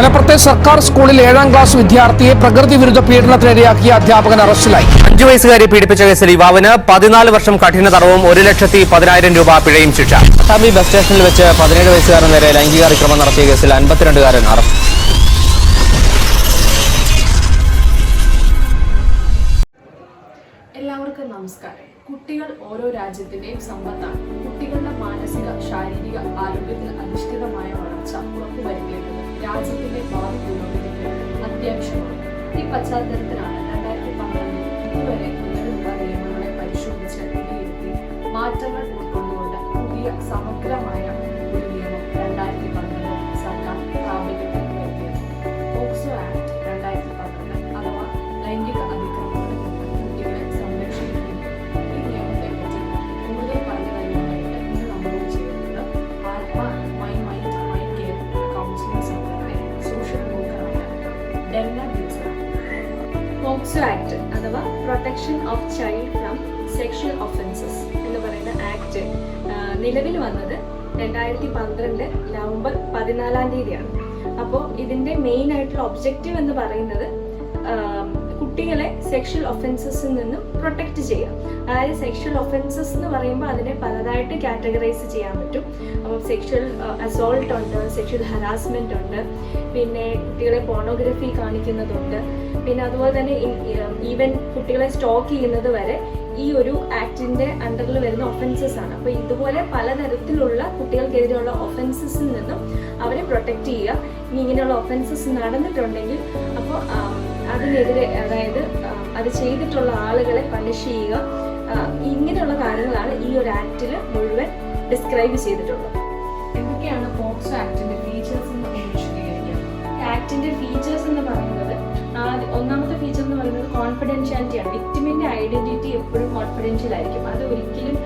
മലപ്പുറത്തെ സർക്കാർ സ്കൂളിൽ 7ാം ക്ലാസ് വിദ്യാർത്ഥിയെ പ്രകൃതി വിരുദ്ധ പീഡനത്തിനിരയാക്കിയ അധ്യാപകൻ അറസ്റ്റിലായി. 5 വയസ്സുകാരെ പീഡിപ്പിച്ച കേസിൽ യുവാവിന് 14 വർഷം കഠിന തടവും 1,10,000 രൂപ പിഴയും ശിക്ഷ. പട്ടാമ്പി ബസ് സ്റ്റേഷനിൽ വെച്ച് 17 വയസ്സുകാരൻ നേരെ ലൈംഗിക അതിക്രമം നടത്തിയ കേസിൽ 52കാരൻ അറസ്റ്റ്. എല്ലാവർക്കും നമസ്കാരം. കുട്ടികൾ ഓരോ രാജ്യത്തിന്റെയും സമ്പത്താണ്. കുട്ടികളുടെ മാനസിക ശാരീരിക ആരോഗ്യത്തിൽ അധിഷ്ഠിതമായ വളർച്ച ഉറപ്പുവരുത്തേണ്ടത് രാജ്യത്തിന്റെ ഭാവി പുരോഗതിക്ക് അത്യാവശ്യമാണ്. ഈ പശ്ചാത്തലത്തിലാണ് 2012 ഇതുവരെ നിലവിലുള്ള നിയമങ്ങളെ പരിശോധിച്ച് വിലയിരുത്തി മാറ്റങ്ങൾ ഉൾക്കൊണ്ടുകൊണ്ട് പുതിയ സമഗ്രമായ ഒരു നിയമം 2012 സർക്കാർ പ്രാബല്യത്തിൽ വരുത്തിയത്. പോക്സോ ആക്ട് 2012 അഥവാ ലൈംഗിക അതിക്രമങ്ങളിൽ നിന്ന് കുട്ടികളെ സംരക്ഷിക്കുന്നു. ഈ നിയമത്തെ പറ്റി കൂടുതൽ പറഞ്ഞു തരുവാനായിട്ട് ഇന്ന് നമ്മളോട് ചെയ്യുന്നത് alpha my mind my care counselling സെന്ററിലെ സോഷ്യൽ വർക്കറായ ഡെന്ന ഡിസൺ. പോക്സോ ആക്ട് അഥവാ protection of child from sexual offences എന്ന് പറയുന്ന ആക്ട് നിലവിൽ വന്നത് 2012 നവംബർ 14 അപ്പോൾ ഇതിന്റെ മെയിൻ ആയിട്ടുള്ള ഒബ്ജക്റ്റീവ് എന്ന് പറയുന്നത് കുട്ടികളെ സെക്ഷൽ ഒഫൻസസിൽ നിന്നും പ്രൊട്ടക്റ്റ് ചെയ്യാം. അതായത് സെക്ഷൽ ഒഫൻസസ് എന്ന് പറയുമ്പോൾ അതിനെ പലതായിട്ട് കാറ്റഗറൈസ് ചെയ്യാൻ പറ്റും. അപ്പം സെക്ഷൽ അസോൾട്ട് ഉണ്ട്, സെക്ഷൽ ഹറാസ്മെന്റ് ഉണ്ട്, പിന്നെ കുട്ടികളെ പോർണോഗ്രഫി കാണിക്കുന്നതുണ്ട്, പിന്നെ അതുപോലെ തന്നെ ഈവൻ കുട്ടികളെ സ്റ്റോക്ക് ചെയ്യുന്നത് വരെ ഈ ഒരു ആക്ടിന്റെ അണ്ടറിൽ വരുന്ന ഒഫൻസസ് ആണ്. അപ്പോൾ ഇതുപോലെ പലതരത്തിലുള്ള കുട്ടികൾക്കെതിരെയുള്ള ഒഫൻസസിൽ നിന്നും അവരെ പ്രൊട്ടക്റ്റ് ചെയ്യുക. ഇനി ഇങ്ങനെയുള്ള ഒഫൻസസ് നടന്നിട്ടുണ്ടെങ്കിൽ അപ്പോൾ അതിനെതിരെ, അതായത് അത് ചെയ്തിട്ടുള്ള ആളുകളെ പണിഷ് ചെയ്യുക, ഇങ്ങനെയുള്ള കാര്യങ്ങളാണ് ഈ ഒരു ആക്ടിൽ മുഴുവൻ ഡിസ്ക്രൈബ് ചെയ്തിട്ടുള്ളത്. എന്തൊക്കെയാണ് പോക്സോ ആക്ടിന്റെ ഫീച്ചേഴ്സ് എന്ന് വിശദീകരിക്കാം. ഈ ആക്ടിന്റെ ഫീച്ചേഴ്സ് എന്ന് പറയുന്നത്, ഒന്നാമത്തെ ഫീച്ചർ എന്ന് പറയുന്നത് കോൺഫിഡൻഷ്യാലിറ്റിയാണ്. വിക്ടിമിന്റെ ഐഡന്റിറ്റി എപ്പോഴും കോൺഫിഡൻഷ്യൽ ആയിരിക്കും. അത് ഒരിക്കലും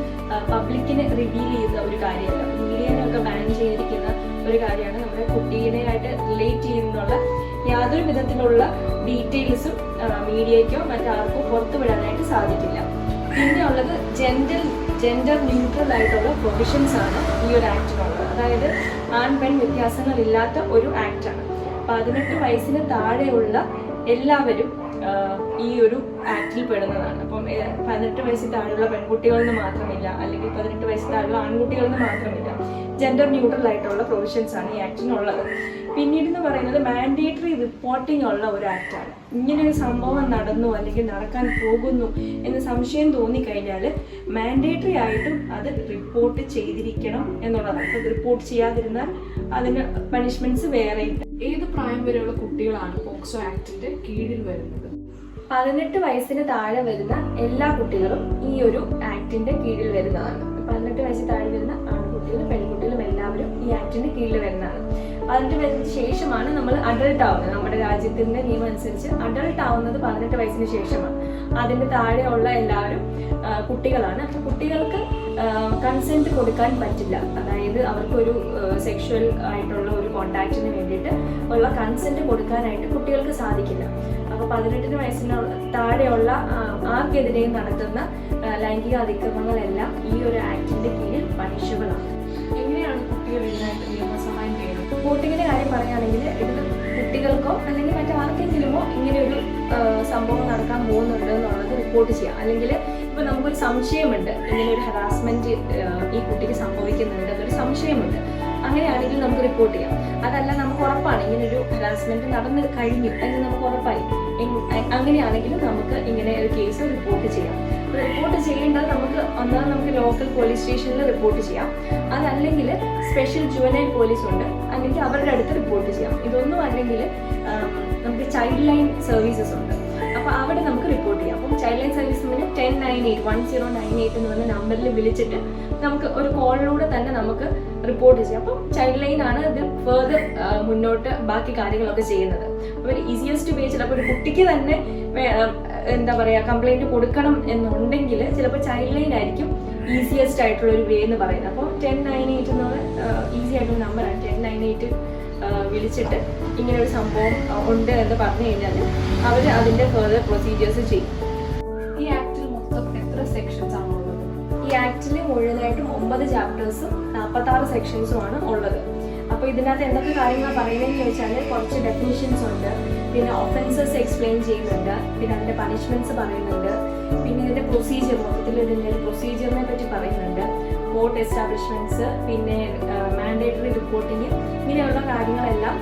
പബ്ലിക്കിന് റിവീൽ ചെയ്യുന്ന ഒരു കാര്യമല്ല. മീഡിയനൊക്കെ ബാൻ ചെയ്തിരിക്കുന്ന ഒരു കാര്യമാണ്. നമ്മുടെ കുട്ടീനെയായിട്ട് റിലേറ്റ് ചെയ്യുന്നുള്ള യാതൊരു വിധത്തിലുള്ള ഡീറ്റെയിൽസും മീഡിയയ്ക്കോ മറ്റാർക്കോ പുറത്തു വിടാനായിട്ട് സാധിക്കില്ല. പിന്നെ ഉള്ളത് ജെൻഡർ ന്യൂട്രൽ ആയിട്ടുള്ള പ്രൊവിഷൻസ് ആണ് ഈ ഒരു ആക്ടിനുള്ളത്. അതായത് ആൺ പെൺ വ്യത്യാസങ്ങളില്ലാത്ത ഒരു ആക്ടാണ്. 18 വയസ്സിന് താഴെയുള്ള എല്ലാവരും ഈ ഒരു ആക്ടിൽ പെടുന്നതാണ്. അപ്പം 18 വയസ്സിൽ താഴെയുള്ള പെൺകുട്ടികളെന്ന് മാത്രമില്ല, അല്ലെങ്കിൽ 18 വയസ്സിൽ താഴെയുള്ള ആൺകുട്ടികളെന്ന് മാത്രമില്ല. ജെൻഡർ ന്യൂട്രൽ ആയിട്ടുള്ള പ്രൊവിഷൻസ് ആണ് ഈ ആക്ടിനുള്ളത്. പിന്നീട് എന്ന് പറയുന്നത് മാൻഡേറ്ററി റിപ്പോർട്ടിംഗ് ഉള്ള ഒരു ആക്ടാണ്. ഇങ്ങനൊരു സംഭവം നടന്നു അല്ലെങ്കിൽ നടക്കാൻ പോകുന്നു എന്ന് സംശയം തോന്നിക്കഴിഞ്ഞാൽ മാൻഡേറ്ററി ആയിട്ടും അത് റിപ്പോർട്ട് ചെയ്തിരിക്കണം എന്നുള്ളതാണ്. അപ്പോൾ റിപ്പോർട്ട് ചെയ്യാതിരുന്നാൽ അതിന് പണിഷ്മെന്റ്സ് വേറെയുണ്ട്. ഏത് പ്രായം വരെയുള്ള കുട്ടികളാണ് പോക്സോ ആക്ടിന്റെ കീഴിൽ വരുന്നത്? 18 വയസ്സിന് താഴെ വരുന്ന എല്ലാ കുട്ടികളും ഈ ഒരു ആക്ടിന്റെ കീഴിൽ വരുന്നതാണ്. 18 വയസ്സിന് താഴെ വരുന്ന ആൺകുട്ടികളും പെൺകുട്ടികളും എല്ലാവരും ഈ ആക്ടിന്റെ കീഴിൽ വരുന്നതാണ്. 18 വയസ്സിന് ശേഷമാണ് നമ്മൾ അഡൾട്ട് ആവുന്നത്. നമ്മുടെ രാജ്യത്തിന്റെ നിയമം അനുസരിച്ച് അഡൾട്ട് ആവുന്നത് 18 വയസ്സിന് ശേഷമാണ്. അതിന്റെ താഴെയുള്ള എല്ലാവരും കുട്ടികളാണ്. അപ്പോൾ കുട്ടികൾക്ക് കൺസെന്റ് കൊടുക്കാൻ പറ്റില്ല. അതായത് അവർക്കൊരു സെക്ഷൽ ആയിട്ടുള്ള ഒരു കോണ്ടാക്റ്റിന് വേണ്ടിയിട്ട് ഉള്ള കൺസെന്റ് കൊടുക്കാനായിട്ട് കുട്ടികൾക്ക് സാധിക്കില്ല. അപ്പോൾ 18 വയസ്സിന് താഴെയുള്ള ആർക്കെതിരെയും നടത്തുന്ന ലൈംഗിക അതിക്രമങ്ങളെല്ലാം ഈ ഒരു ആക്ടിന്റെ കീഴിൽ പണിഷബിളാണ്. എങ്ങനെയാണ് കുട്ടികൾ ഇതിനായിട്ട് നിയമസഹായം ചെയ്യുന്നത്? റിപ്പോർട്ടിങ്ങിന്റെ കാര്യം പറയുകയാണെങ്കിൽ ഇതിൽ കുട്ടികൾക്കോ അല്ലെങ്കിൽ മറ്റാർക്കെങ്കിലുമോ ഇങ്ങനെ ഒരു സംഭവം നടക്കാൻ പോകുന്നുണ്ട് എന്നുള്ളത് റിപ്പോർട്ട് ചെയ്യാം. അല്ലെങ്കിൽ ഇപ്പൊ നമുക്കൊരു സംശയമുണ്ട്, ഇങ്ങനെ ഒരു ഹറാസ്മെന്റ് ഈ കുട്ടിക്ക് സംഭവിക്കുന്നുണ്ട് എന്നൊരു സംശയമുണ്ട്, അങ്ങനെയാണെങ്കിൽ നമുക്ക് റിപ്പോർട്ട് ചെയ്യാം. അതല്ല നമുക്ക് ഉറപ്പാണ് ഇങ്ങനെ ഒരു ഹറാസ്മെന്റ് നടന്നു കഴിഞ്ഞു എന്ന് നമുക്ക് ഉറപ്പായി, അങ്ങനെയാണെങ്കിലും നമുക്ക് ഇങ്ങനെ ഒരു കേസ് റിപ്പോർട്ട് ചെയ്യാം. റിപ്പോർട്ട് ചെയ്യേണ്ടത് നമുക്ക് ലോക്കൽ പോലീസ് സ്റ്റേഷനിൽ റിപ്പോർട്ട് ചെയ്യാം. അതല്ലെങ്കിൽ സ്പെഷ്യൽ ജുവനൈൽ പോലീസ് ഉണ്ട്, അല്ലെങ്കിൽ അവരുടെ അടുത്ത് റിപ്പോർട്ട് ചെയ്യാം. ഇതൊന്നും അല്ലെങ്കിൽ നമുക്ക് ചൈൽഡ് ലൈൻ സർവീസസ് ഉണ്ട്, അപ്പോൾ അവിടെ നമുക്ക് റിപ്പോർട്ട് ചെയ്യാം. അപ്പം ചൈൽഡ് ലൈൻ സർവീസിന് 1098 എന്ന് പറഞ്ഞ നമ്പറിൽ വിളിച്ചിട്ട് നമുക്ക് ഒരു കോളിലൂടെ തന്നെ നമുക്ക് റിപ്പോർട്ട് ചെയ്യാം. അപ്പം ചൈൽഡ് ലൈൻ ആണ് ഇത് ഫെർദർ മുന്നോട്ട് ബാക്കി കാര്യങ്ങളൊക്കെ ചെയ്യുന്നത്. അപ്പോൾ ഈസിയസ്റ്റ് വേ ചിലപ്പോൾ ഒരു കുട്ടിക്ക് തന്നെ എന്താ പറയുക കംപ്ലൈൻറ്റ് കൊടുക്കണം എന്നുണ്ടെങ്കിൽ ചിലപ്പോൾ ചൈൽഡ് ലൈൻ ആയിരിക്കും ഈസിയസ്റ്റ് ആയിട്ടുള്ള ഒരു വേ എന്ന് പറയുന്നത്. അപ്പോൾ 1098 എന്നുള്ള ഈസി ആയിട്ടുള്ള നമ്പറാണ്. 1098 വിളിച്ചിട്ട് ഇങ്ങനെ ഒരു സംഭവം ഉണ്ട് എന്ന് പറഞ്ഞു കഴിഞ്ഞാൽ അവർ അതിൻ്റെ ഫെർദർ പ്രൊസീജിയേഴ്സ് ചെയ്യും. ഈ ആക്ടിൽ മൊത്തം എത്ര സെക്ഷൻസ് ആണ് ഉള്ളത്? ഈ ആക്ടിൽ മുഴുവനായിട്ടും 9 ചാപ്റ്റേഴ്സും 46 സെക്ഷൻസും ആണ് ഉള്ളത്. അപ്പോൾ ഇതിനകത്ത് എന്തൊക്കെ കാര്യങ്ങൾ പറയുന്നതെന്ന് ചോദിച്ചാൽ കുറച്ച് ഡെഫിനിഷൻസ് ഉണ്ട്, പിന്നെ ഒഫൻസസ് എക്സ്പ്ലെയിൻ ചെയ്യുന്നുണ്ട്, പിന്നെ അതിൻ്റെ പണിഷ്മെൻറ്റ്സ് പറയുന്നുണ്ട്, പിന്നെ ഇതിൻ്റെ പ്രൊസീജിയർ, മൊത്തത്തിൽ ഇതിൻ്റെ പ്രൊസീജിയറിനെ പറ്റി പറയുന്നുണ്ട്, കോർട്ട് എസ്റ്റാബ്ലിഷ്മെൻറ്റ്സ്, പിന്നെ മാൻഡേറ്ററി റിപ്പോർട്ടിങ്, ഇങ്ങനെയുള്ള കാര്യങ്ങളെല്ലാം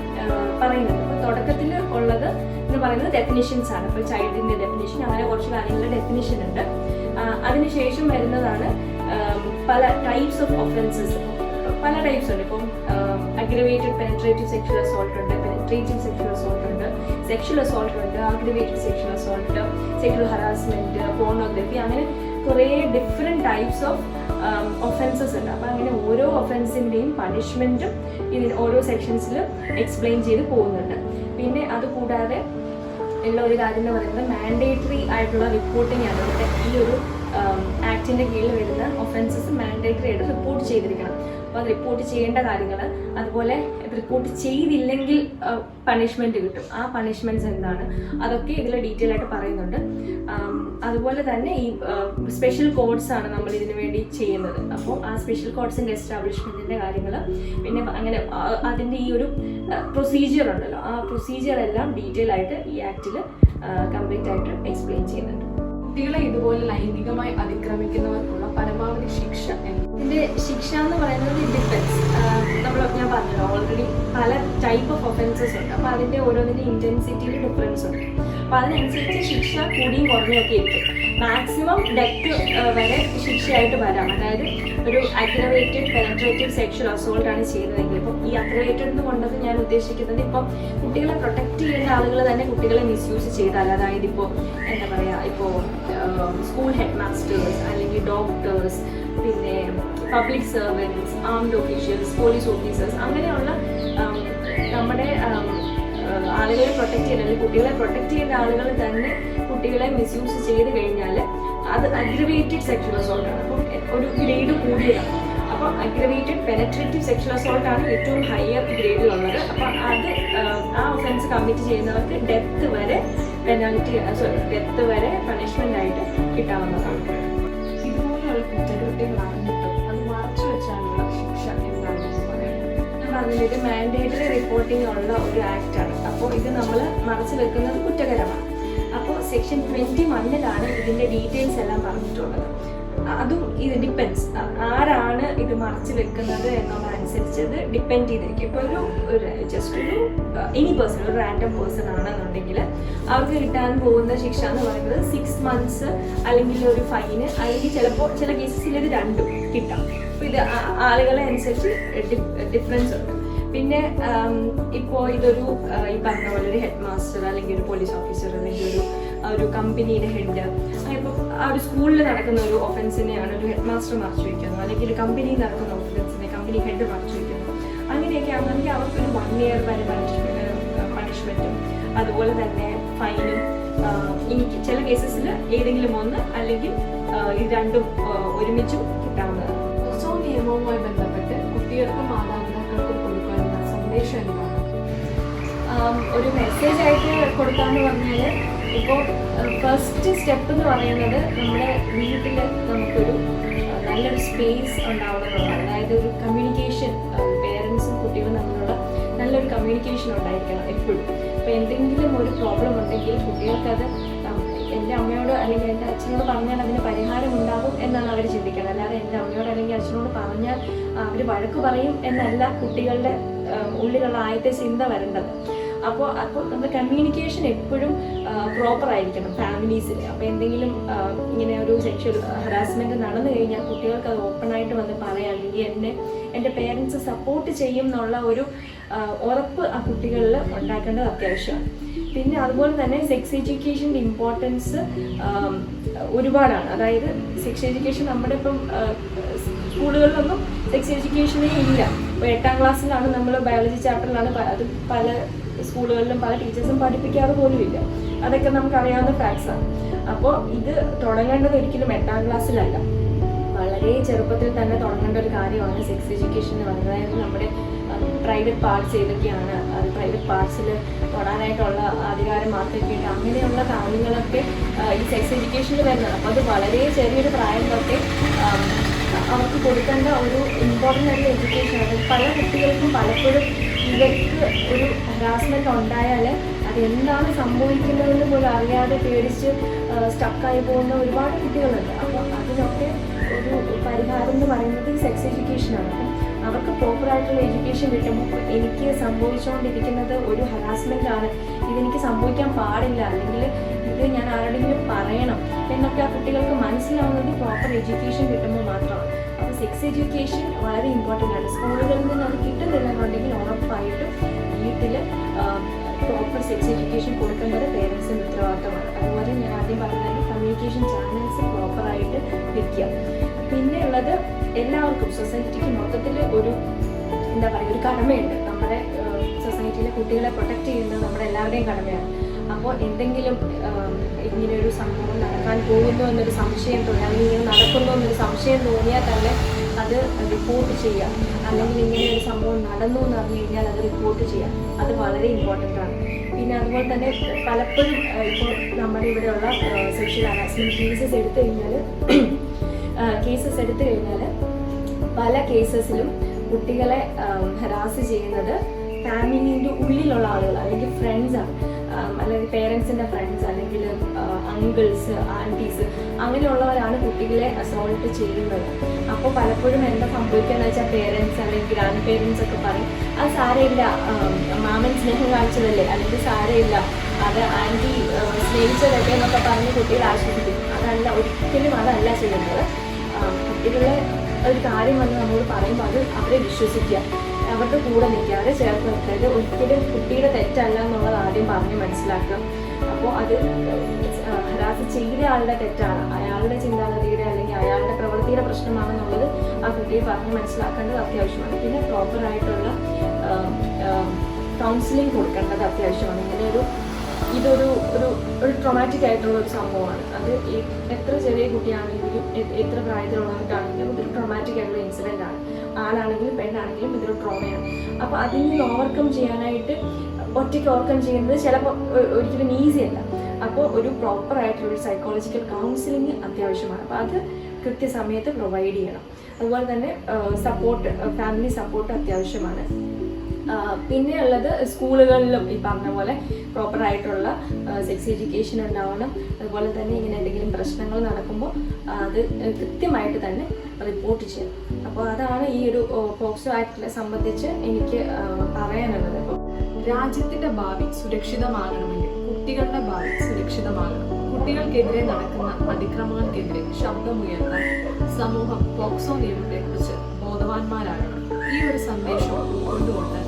പറയുന്നുണ്ട്. അപ്പോൾ തുടക്കത്തിൽ ഉള്ളത് എന്ന് പറയുന്നത് ഡെഫിനിഷൻസ് ആണ്. ഇപ്പോൾ ചൈൽഡിൻ്റെ ഡെഫിനിഷൻ, അങ്ങനെ കുറച്ച് കാര്യങ്ങളുടെ ഡെഫിനിഷൻ ഉണ്ട്. അതിനുശേഷം വരുന്നതാണ് പല ടൈപ്സ് ഓഫ് ഒഫൻസസ്. പല ടൈപ്സ് ഉണ്ട്. ഇപ്പം അഗ്രവേറ്റഡ് പെനട്രേറ്റീവ് സെക്ഷൽ അസോൾട്ട് ഉണ്ട്, പെനട്രേറ്റീവ് സെക്ഷൽ അസോൾട്ട് ഉണ്ട്, സെക്ഷൽ അസോൾട്ട് ഉണ്ട്, aggravated sexual assault, sexual harassment, pornography, അങ്ങനെ കുറേ ഡിഫറെൻറ്റ് ടൈപ്സ് ഓഫ് ഒഫൻസസ് ഉണ്ട്. അപ്പം അങ്ങനെ ഓരോ ഒഫൻസിൻ്റെയും പണിഷ്മെൻറ്റും ഇതിന് ഓരോ സെക്ഷൻസിൽ എക്സ്പ്ലെയിൻ ചെയ്ത് പോകുന്നുണ്ട്. പിന്നെ അതുകൂടാതെ ഉള്ള ഒരു കാര്യം എന്ന് പറയുന്നത് മാൻഡേറ്ററി ആയിട്ടുള്ള റിപ്പോർട്ടിംഗ് ആണ്. ഇവിടെ ഈ ഒരു ആക്ടിൻ്റെ കീഴിൽ വരുന്ന ഒഫൻസസ് മാൻഡേറ്ററി ആയിട്ട് റിപ്പോർട്ട് ചെയ്തിരിക്കണം. അപ്പോൾ അത് റിപ്പോർട്ട് ചെയ്യേണ്ട കാര്യങ്ങൾ, അതുപോലെ റിപ്പോർട്ട് ചെയ്തില്ലെങ്കിൽ പണിഷ്മെൻറ്റ് കിട്ടും, ആ പണിഷ്മെൻറ്റ്സ് എന്താണ്, അതൊക്കെ ഇതിൽ ഡീറ്റെയിൽ ആയിട്ട് പറയുന്നുണ്ട്. അതുപോലെ തന്നെ ഈ സ്പെഷ്യൽ കോഡ്സ് ആണ് നമ്മൾ ഇതിനു വേണ്ടി ചെയ്യുന്നത്. അപ്പോൾ ആ സ്പെഷ്യൽ കോഡ്സിൻ്റെ എസ്റ്റാബ്ലിഷ്മെൻറ്റിൻ്റെ കാര്യങ്ങൾ, പിന്നെ അങ്ങനെ അതിൻ്റെ ഈ ഒരു പ്രൊസീജിയർ ഉണ്ടല്ലോ, ആ പ്രൊസീജിയർ എല്ലാം ഡീറ്റെയിൽ ആയിട്ട് ഈ ആക്ടിൽ കംപ്ലീറ്റ് ആയിട്ട് എക്സ്പ്ലെയിൻ ചെയ്യുന്നുണ്ട്. കുട്ടികളെ ഇതുപോലെ ലൈംഗികമായി അതിക്രമിക്കുന്നവർക്കുള്ള പരമാവധി ശിക്ഷ ഇതിൻ്റെ ശിക്ഷ എന്ന് പറയുന്നത് ഡിഫൻസ്, ഞാൻ പറഞ്ഞല്ലോ ഓൾറെഡി പല ടൈപ്പ് ഓഫ് ഒഫൻസസ് ഉണ്ട്. അപ്പോൾ അതിൻ്റെ ഓരോന്നിൻ്റെ ഇൻറ്റൻസിറ്റിയിൽ ഡിഫറൻസ് ഉണ്ട്. അപ്പോൾ അതിനനുസരിച്ച് ശിക്ഷ കൂടിയും കുറഞ്ഞൊക്കെ ഇരിക്കും. മാക്സിമം ഡെത്ത് വരെ ശിക്ഷയായിട്ട് വരാം. അതായത് ഒരു അഗ്രവേറ്റഡ് പെനട്രേറ്റീവ് സെക്ഷൽ അസോൾട്ട് ആണ് ചെയ്തതെങ്കിൽ, ഇപ്പം ഈ അഗ്രവേറ്റഡ് എന്ന് കൊണ്ടത് ഞാൻ ഉദ്ദേശിക്കുന്നത് ഇപ്പം കുട്ടികളെ പ്രൊട്ടക്റ്റ് ചെയ്യേണ്ട ആളുകൾ തന്നെ കുട്ടികളെ മിസ്യൂസ് ചെയ്താൽ, അതായത് ഇപ്പോൾ എന്താ പറയുക, ഇപ്പോൾ സ്കൂൾ ഹെഡ് മാസ്റ്റേഴ്സ് അല്ലെങ്കിൽ ഡോക്ടേഴ്സ്, പിന്നെ public servants, armed officials, police officers, അങ്ങനെയുള്ള നമ്മുടെ ആളുകളെ പ്രൊട്ടക്റ്റ് ചെയ്യുന്ന അല്ലെങ്കിൽ കുട്ടികളെ പ്രൊട്ടക്റ്റ് ചെയ്യുന്ന ആളുകൾ തന്നെ കുട്ടികളെ മിസ്യൂസ് ചെയ്ത് കഴിഞ്ഞാൽ അത് അഗ്രവേറ്റഡ് സെക്ഷൽ അസോൾട്ട് ആണ്. അപ്പം ഒരു ഗ്രേഡ് കൂടിയതാണ്. അപ്പോൾ അഗ്രവേറ്റഡ് പെനട്രേറ്റീവ് സെക്ഷൽ അസോൾട്ട് ആണ് ഏറ്റവും ഹയർ ഗ്രേഡിലുള്ളത്. അപ്പം അത് ആ ഒഫൻസ് കമ്മിറ്റ് ചെയ്യുന്നവർക്ക് ഡെത്ത് വരെ പെനാൽറ്റി, ഡെത്ത് വരെ പണിഷ്മെൻ്റ് ആയിട്ട് കിട്ടാവുന്നതാണ്. ഇതുപോലെയുള്ള കുറ്റകൃത്യങ്ങൾ അറിഞ്ഞിട്ടും അത് മറച്ചു വെച്ചാലുള്ള ശിക്ഷ എന്താണെന്ന് പറയുന്നത്? ഞാൻ പറഞ്ഞില്ല, ഇത് മാൻഡേറ്ററി റിപ്പോർട്ടിംഗ് ഉള്ള ഒരു ആക്റ്റാണ്. അപ്പോൾ ഇത് നമ്മൾ മറച്ചു വെക്കുന്നത് കുറ്റകരമാണ്. അപ്പോൾ സെക്ഷൻ 21 ഇതിൻ്റെ ഡീറ്റെയിൽസ് എല്ലാം പറഞ്ഞിട്ടുള്ളത്. അതും ഇത് ഡിപ്പെൻസ്, ആരാണ് ഇത് മറച്ചു വെക്കുന്നത് എന്നുള്ളതനുസരിച്ച് ഇത് ഡിപ്പെൻഡ് ചെയ്തിരിക്കും. ഇപ്പോൾ ഒരു ജസ്റ്റ് ഒരു എനി പേഴ്സൺ, ഒരു റാൻഡം പേഴ്സൺ ആണെന്നുണ്ടെങ്കിൽ അവർക്ക് കിട്ടാൻ പോകുന്ന ശിക്ഷ എന്ന് പറയുന്നത് 6 months അല്ലെങ്കിൽ ഒരു ഫൈന്, അല്ലെങ്കിൽ ചിലപ്പോൾ ചില കേസസിൽ ഇത് രണ്ടും കിട്ടാം. അപ്പോൾ ഇത് ആളുകളെ അനുസരിച്ച് ഡിഫറൻസ് ഉണ്ട്. പിന്നെ ഇപ്പോൾ ഇതൊരു ഈ പറഞ്ഞ പോലെ ഒരു ഹെഡ് മാസ്റ്റർ അല്ലെങ്കിൽ ഒരു പോലീസ് ഓഫീസർ അല്ലെങ്കിൽ ഒരു കമ്പനിയുടെ ഹെഡ്, ഇപ്പോൾ ആ ഒരു സ്കൂളിൽ നടക്കുന്ന ഒരു ഒഫൻസിനെയാണ് ഒരു ഹെഡ് മാസ്റ്റർ മറച്ചു വയ്ക്കുന്നു, അല്ലെങ്കിൽ ഒരു കമ്പനിയിൽ നടക്കുന്ന ഒഫൻസിനെ കമ്പനി ഹെഡ് മറച്ചു വയ്ക്കുന്നു. അങ്ങനെയൊക്കെ ആണെങ്കിൽ അവർക്കൊരു 1 year വരെ പണിഷ്മെൻറ്റും അതുപോലെ തന്നെ ഫൈനും, ഇനി ചില കേസസിൽ ഏതെങ്കിലും ഒന്ന് അല്ലെങ്കിൽ ഇത് രണ്ടും ഒരുമിച്ചും കിട്ടാവുന്നതാണ്. പോക്സോ നിയമവുമായി ബന്ധപ്പെട്ട് കുട്ടികൾക്കും മാതാപിതാക്കൾക്കും കൊടുക്കാനുള്ള സന്ദേശം എന്താണ്? ഒരു മെസ്സേജ് ആയിട്ട് കൊടുക്കാമെന്ന് പറഞ്ഞാൽ, ഇപ്പോൾ ഫസ്റ്റ് സ്റ്റെപ്പ് എന്ന് പറയുന്നത് നമ്മുടെ വീട്ടിൽ നമുക്കൊരു നല്ലൊരു സ്പേസ് ഉണ്ടാവണമെന്നുള്ളതാണ്. അതായത് ഒരു കമ്മ്യൂണിക്കേഷൻ, പേരൻസും കുട്ടികളും തമ്മിലുള്ള നല്ലൊരു കമ്മ്യൂണിക്കേഷൻ ഉണ്ടായിരിക്കണം എപ്പോഴും. അപ്പോൾ എന്തെങ്കിലും ഒരു പ്രോബ്ലം ഉണ്ടെങ്കിൽ കുട്ടികൾക്കത് എൻ്റെ അമ്മയോട് അല്ലെങ്കിൽ എൻ്റെ അച്ഛനോട് പറഞ്ഞാൽ അതിന് പരിഹാരം ഉണ്ടാകും എന്നാണ് അവർ ചിന്തിക്കുന്നത്. അല്ലാതെ എൻ്റെ അമ്മയോട് അല്ലെങ്കിൽ അച്ഛനോട് പറഞ്ഞാൽ അവർ വഴക്ക് പറയും എന്നല്ല കുട്ടികളുടെ ഉള്ളിലുള്ള ആദ്യത്തെ ചിന്ത വരേണ്ടത്. അപ്പോൾ നമ്മുടെ കമ്മ്യൂണിക്കേഷൻ എപ്പോഴും പ്രോപ്പർ ആയിരിക്കണം ഫാമിലീസിൽ. അപ്പോൾ എന്തെങ്കിലും ഇങ്ങനെ ഒരു സെക്ഷൽ ഹറാസ്മെൻറ്റ് നടന്നു കഴിഞ്ഞാൽ കുട്ടികൾക്ക് അത് ഓപ്പണായിട്ട് വന്ന് പറയാം, അല്ലെങ്കിൽ എൻ്റെ പേരൻസ് സപ്പോർട്ട് ചെയ്യും എന്നുള്ള ഒരു ഉറപ്പ് ആ കുട്ടികളിൽ ഉണ്ടാക്കേണ്ടത് അത്യാവശ്യമാണ്. പിന്നെ അതുപോലെ തന്നെ സെക്സ് എഡ്യൂക്കേഷൻ്റെ ഇമ്പോർട്ടൻസ് ഒരുപാടാണ്. അതായത് സെക്സ് എഡ്യൂക്കേഷൻ നമ്മുടെ ഇപ്പം സ്കൂളുകളിലൊന്നും സെക്സ് എഡ്യൂക്കേഷനേ ഇല്ല. ഇപ്പോൾ 8ാം ക്ലാസ്സിലാണ് നമ്മൾ ബയോളജി ചാപ്റ്ററിലാണ്, അത് പല സ്കൂളുകളിലും പല ടീച്ചേഴ്സും പഠിപ്പിക്കാറ് പോലുമില്ല. അതൊക്കെ നമുക്കറിയാവുന്ന ഫാക്ട്സാണ്. അപ്പോൾ ഇത് തുടങ്ങേണ്ടത് ഒരിക്കലും 8ാം ക്ലാസ്സിലല്ല, വളരെ ചെറുപ്പത്തിൽ തന്നെ തുടങ്ങേണ്ട ഒരു കാര്യമാണ് സെക്സ് എഡ്യൂക്കേഷൻ എന്ന് പറയുന്നത്. അതായത് നമ്മുടെ പ്രൈവറ്റ് പാർട്സ് ഏതൊക്കെയാണ്, അത് പ്രൈവറ്റ് പാർട്സിൽ തൊടാനായിട്ടുള്ള അധികാരം ആർക്കൊക്കെയുണ്ട്, അങ്ങനെയുള്ള കാര്യങ്ങളൊക്കെ ഈ സെക്സ് എഡ്യൂക്കേഷനിൽ വരുന്നതാണ്. അപ്പോൾ അത് വളരെ ചെറിയൊരു പ്രായം തൊട്ടേ അവർക്ക് കൊടുക്കേണ്ട ഒരു ഇമ്പോർട്ടൻ്റ് ആയിട്ടുള്ള എഡ്യൂക്കേഷനാണ്. പല കുട്ടികൾക്കും പലപ്പോഴും ഇവർക്ക് ഒരു ഹരാസ്മെൻറ്റ് ഉണ്ടായാൽ അതെന്താണ് സംഭവിക്കുന്നതെന്ന് പോലും അറിയാതെ പേടിച്ച് സ്റ്റക്കായി പോകുന്ന ഒരുപാട് കുട്ടികളുണ്ട്. അപ്പോൾ അതിനൊക്കെ ഒരു പരിഹാരം എന്ന് പറയുന്നത് സെക്സ് എഡ്യൂക്കേഷനാണ്. അപ്പം അവർക്ക് പ്രോപ്പറായിട്ടുള്ള എഡ്യൂക്കേഷൻ കിട്ടുമ്പോൾ എനിക്ക് സംഭവിച്ചുകൊണ്ടിരിക്കുന്നത് ഒരു ഹരാസ്മെൻ്റാണ്, ഇതെനിക്ക് സംഭവിക്കാൻ പാടില്ല, അല്ലെങ്കിൽ ഇത് ഞാൻ ആരോടെങ്കിലും പറയണം എന്നൊക്കെ ആ കുട്ടികൾക്ക് മനസ്സിലാവുന്നത് പ്രോപ്പർ എഡ്യൂക്കേഷൻ കിട്ടുമ്പോൾ മാത്രമാണ്. അപ്പോൾ സെക്സ് എഡ്യൂക്കേഷൻ വളരെ ഇമ്പോർട്ടൻ്റ് ആണ്. സ്കൂളുകളിൽ നിന്ന് അത് കിട്ടുന്നില്ലെന്നുണ്ടെങ്കിൽ ഉറപ്പായിട്ടും വീട്ടിൽ പ്രോപ്പർ സെക്സ് എഡ്യൂക്കേഷൻ കൊടുക്കേണ്ടത് പേരൻസിൻ്റെ ഉത്തരവാദിത്തമാണ്. അതുപോലെ ഞാൻ ആദ്യം പറഞ്ഞാൽ കമ്മ്യൂണിക്കേഷൻ ചാനൽസ് പ്രോപ്പറായിട്ട് വെക്കുക. പിന്നെ ഉള്ളത് എല്ലാവർക്കും സൊസൈറ്റിക്ക് മൊത്തത്തിൽ ഒരു എന്താ പറയുക ഒരു കടമയുണ്ട്. നമ്മുടെ സൊസൈറ്റിയിലെ കുട്ടികളെ പ്രൊട്ടക്റ്റ് ചെയ്യുന്നത് നമ്മുടെ എല്ലാവരുടെയും കടമയാണ്. അപ്പോൾ എന്തെങ്കിലും ഇങ്ങനെയൊരു സംഭവം നടക്കാൻ പോകുന്നു എന്നൊരു സംശയം തോന്നി, അല്ലെങ്കിൽ ഇങ്ങനെ നടക്കുന്നു എന്നൊരു സംശയം തോന്നിയാൽ തന്നെ അത് റിപ്പോർട്ട് ചെയ്യാം. അല്ലെങ്കിൽ ഇങ്ങനെ ഒരു സംഭവം നടന്നു എന്ന് പറഞ്ഞു കഴിഞ്ഞാൽ അത് റിപ്പോർട്ട് ചെയ്യാം. അത് വളരെ ഇമ്പോർട്ടൻ്റ് ആണ്. പിന്നെ അതുപോലെ തന്നെ പലപ്പോഴും ഇപ്പോൾ നമ്മുടെ ഇവിടെയുള്ള സെക്ഷൽ ഹറാസ്മെൻറ്റ് കേസസ് എടുത്തു കഴിഞ്ഞാൽ പല കേസസിലും കുട്ടികളെ ഹരാസ് ചെയ്യുന്നത് ഫാമിലിൻ്റെ ഉള്ളിലുള്ള ആളുകൾ, അല്ലെങ്കിൽ ഫ്രണ്ട്സാണ്, അല്ലെങ്കിൽ പേരൻസിൻ്റെ ഫ്രണ്ട്സ്, അല്ലെങ്കിൽ അങ്കിൾസ്, ആൻറ്റീസ്, അങ്ങനെയുള്ളവരാണ് കുട്ടികളെ അസോൾട്ട് ചെയ്യുന്നത്. അപ്പോൾ പലപ്പോഴും എന്താ സംഭവിക്കുകയെന്ന് വെച്ചാൽ പേരൻസ് അല്ലെങ്കിൽ ഗ്രാൻഡ് പേരൻസ് ഒക്കെ പറയും അത് സാരമില്ല, മാമൻ സ്നേഹം കാണിച്ചതല്ലേ, അല്ലെങ്കിൽ സാരമില്ല, അത് ആൻറ്റി സ്നേഹിച്ചതൊക്കെ എന്നൊക്കെ പറഞ്ഞ് കുട്ടികളെ ആശ്വസിപ്പിക്കും. ഒരിക്കലും അതല്ല ചെയ്യുന്നത്. കുട്ടികളെ ഒരു കാര്യം വന്ന് നമ്മളോട് പറയുമ്പോൾ അത് അവരെ വിശ്വസിക്കുക, അവരുടെ കൂടെ നിൽക്കാതെ ചേർത്ത് നിർത്തരുത്. ഒരിക്കലും കുട്ടിയുടെ തെറ്റല്ല എന്നുള്ളത് ആദ്യം പറഞ്ഞ് മനസ്സിലാക്കുക. അപ്പോൾ അത് ഹരാസ് ചെയ്ത ആളുടെ തെറ്റാണ്, അയാളുടെ ചിന്താഗതിയുടെ അല്ലെങ്കിൽ അയാളുടെ പ്രവൃത്തിയുടെ പ്രശ്നമാണെന്നുള്ളത് ആ കുട്ടിയെ പറഞ്ഞ് മനസ്സിലാക്കേണ്ടത് അത്യാവശ്യമാണ്. പിന്നെ പ്രോപ്പറായിട്ടുള്ള കൗൺസിലിംഗ് കൊടുക്കേണ്ടത് അത്യാവശ്യമാണ്. ഇതൊരു ട്രോമാറ്റിക് ആയിട്ടുള്ള ഒരു സംഭവമാണ്. അത് എത്ര ചെറിയ കുട്ടിയാണെങ്കിലും എത്ര പ്രായത്തിലുള്ളവർക്കാണെങ്കിലും ഇതൊരു ട്രോമാറ്റിക് ആയിട്ടുള്ള ഇൻസിഡൻ്റ് ആണ്. ആണാണെങ്കിലും പെണ്ണാണെങ്കിലും ഇതൊരു ട്രോമയാണ്. അപ്പോൾ അതിൽ നിന്ന് ഓവർകം ചെയ്യാനായിട്ട് ഒറ്റയ്ക്ക് ഓവർകം ചെയ്യുന്നത് ചിലപ്പോൾ ഒരിക്കലും ഈസി അല്ല. അപ്പോൾ ഒരു പ്രോപ്പറായിട്ടുള്ളൊരു സൈക്കോളജിക്കൽ കൗൺസിലിംഗ് അത്യാവശ്യമാണ്. അപ്പോൾ അത് കൃത്യസമയത്ത് പ്രൊവൈഡ് ചെയ്യണം. അതുപോലെ തന്നെ ഫാമിലി സപ്പോർട്ട് അത്യാവശ്യമാണ്. പിന്നെ ഉള്ളത് സ്കൂളുകളിലും ഈ പറഞ്ഞ പോലെ പ്രോപ്പറായിട്ടുള്ള സെക്സ് എഡ്യൂക്കേഷൻ ഉണ്ടാവണം. അതുപോലെ തന്നെ ഇങ്ങനെ എന്തെങ്കിലും പ്രശ്നങ്ങൾ നടക്കുമ്പോൾ അത് കൃത്യമായിട്ട് തന്നെ റിപ്പോർട്ട് ചെയ്യണം. അപ്പോൾ അതാണ് ഈ ഒരു പോക്സോ ആക്ടിനെ സംബന്ധിച്ച് എനിക്ക് പറയാനുള്ളത്. ഇപ്പോൾ രാജ്യത്തിന്റെ ഭാവി സുരക്ഷിതമാകണമെങ്കിൽ കുട്ടികളുടെ ഭാവി സുരക്ഷിതമാകണം. കുട്ടികൾക്കെതിരെ നടക്കുന്ന അതിക്രമങ്ങൾക്കെതിരെ ശബ്ദമുയർത്താൻ സമൂഹം പോക്സോ നിയമത്തെക്കുറിച്ച് ബോധവാന്മാരാകണം. ഈ ഒരു സന്ദേശം ഉൾക്കൊണ്ടുകൊണ്ട്